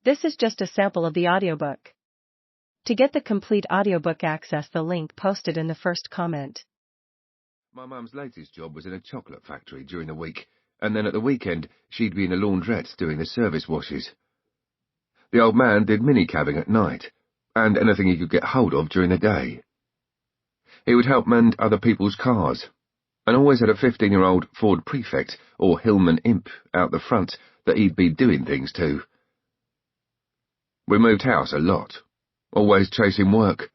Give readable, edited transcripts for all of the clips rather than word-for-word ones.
This is just a sample of the audiobook. To get the complete audiobook, access the link posted in the first comment. My mum's latest job was in a chocolate factory during the week, and then at the weekend she'd be in a laundrette doing the service washes. The old man did mini-cabbing at night, and anything he could get hold of during the day. He would help mend other people's cars, and always had a 15-year-old Ford Prefect or Hillman Imp out the front that he'd be doing things to. We moved house a lot, always chasing work.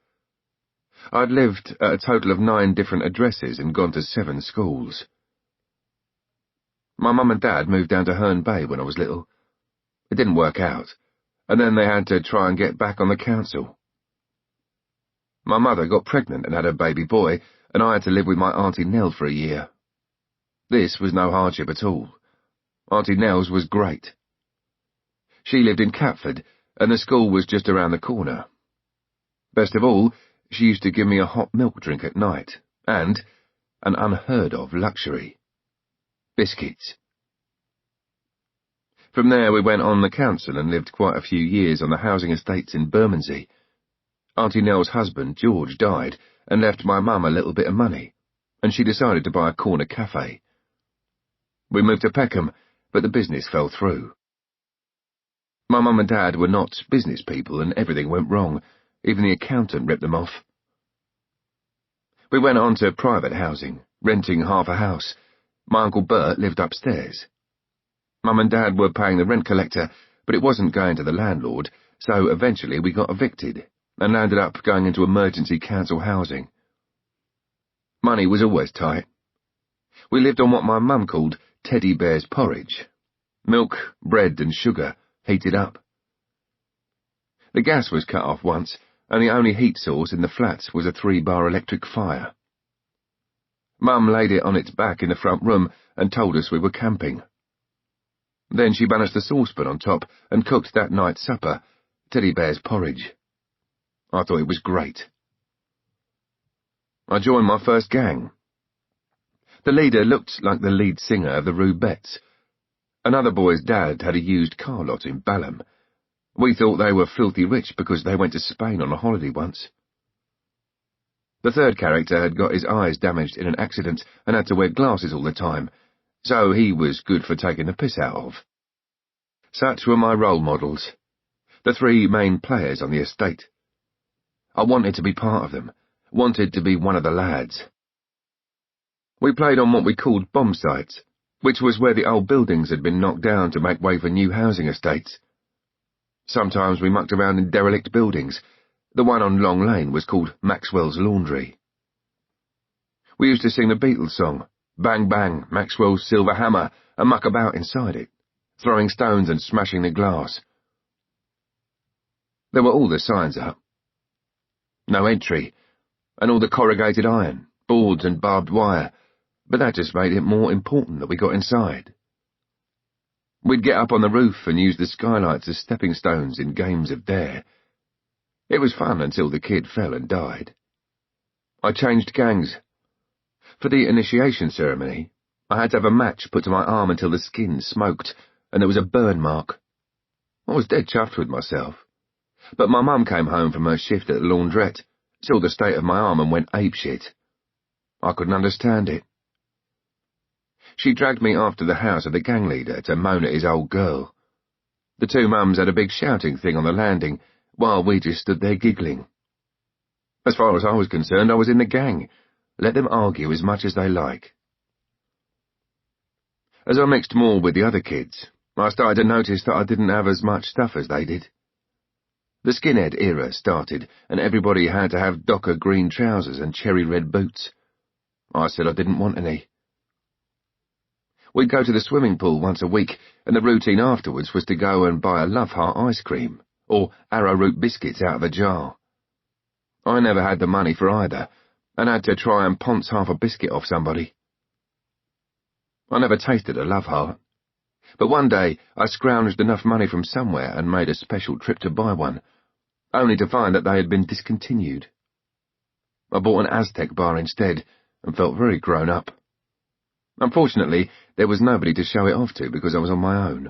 I'd lived at a total of 9 different addresses and gone to 7 schools. My mum and dad moved down to Herne Bay when I was little. It didn't work out, and then they had to try and get back on the council. My mother got pregnant and had a baby boy, and I had to live with my Auntie Nell for a year. This was no hardship at all. Auntie Nell's was great. She lived in Catford, and the school was just around the corner. Best of all, she used to give me a hot milk drink at night, and, an unheard-of luxury, biscuits. From there we went on the council and lived quite a few years on the housing estates in Bermondsey. Auntie Nell's husband, George, died and left my mum a little bit of money, and she decided to buy a corner cafe. We moved to Peckham, but the business fell through. My mum and dad were not business people, and everything went wrong. Even the accountant ripped them off. We went on to private housing, renting half a house. My Uncle Bert lived upstairs. Mum and Dad were paying the rent collector, but it wasn't going to the landlord, so eventually we got evicted and landed up going into emergency council housing. Money was always tight. We lived on what my mum called teddy bear's porridge. Milk, bread and sugar, heated up. The gas was cut off once, and the only heat source in the flats was a 3-bar electric fire. Mum laid it on its back in the front room and told us we were camping. Then she banished the saucepan on top and cooked that night's supper, teddy bear's porridge. I thought it was great. I joined my first gang. The leader looked like the lead singer of the Rubettes. Another boy's dad had a used car lot in Balham. We thought they were filthy rich because they went to Spain on a holiday once. The third character had got his eyes damaged in an accident and had to wear glasses all the time, so he was good for taking the piss out of. Such were my role models, the 3 main players on the estate. I wanted to be part of them, wanted to be one of the lads. We played on what we called bomb sites, which was where the old buildings had been knocked down to make way for new housing estates. Sometimes we mucked around in derelict buildings. The one on Long Lane was called Maxwell's Laundry. We used to sing the Beatles song, Bang Bang, Maxwell's Silver Hammer, and muck about inside it, throwing stones and smashing the glass. There were all the signs up. No entry, and all the corrugated iron, boards and barbed wire, but that just made it more important that we got inside. We'd get up on the roof and use the skylights as stepping stones in games of dare. It was fun until the kid fell and died. I changed gangs. For the initiation ceremony, I had to have a match put to my arm until the skin smoked, and there was a burn mark. I was dead chuffed with myself. But my mum came home from her shift at the laundrette, saw the state of my arm and went apeshit. I couldn't understand it. She dragged me after the house of the gang leader to moan at his old girl. The 2 mums had a big shouting thing on the landing, while we just stood there giggling. As far as I was concerned, I was in the gang. Let them argue as much as they like. As I mixed more with the other kids, I started to notice that I didn't have as much stuff as they did. The skinhead era started, and everybody had to have Docker green trousers and cherry red boots. I said I didn't want any. We'd go to the swimming pool once a week, and the routine afterwards was to go and buy a Love Heart ice cream, or arrowroot biscuits out of a jar. I never had the money for either, and had to try and ponce half a biscuit off somebody. I never tasted a Love Heart, but one day I scrounged enough money from somewhere and made a special trip to buy one, only to find that they had been discontinued. I bought an Aztec bar instead, and felt very grown up. Unfortunately, there was nobody to show it off to because I was on my own.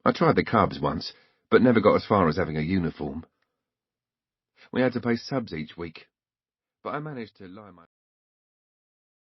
I tried the Cubs once, but never got as far as having a uniform. We had to pay subs each week, but I managed to lie my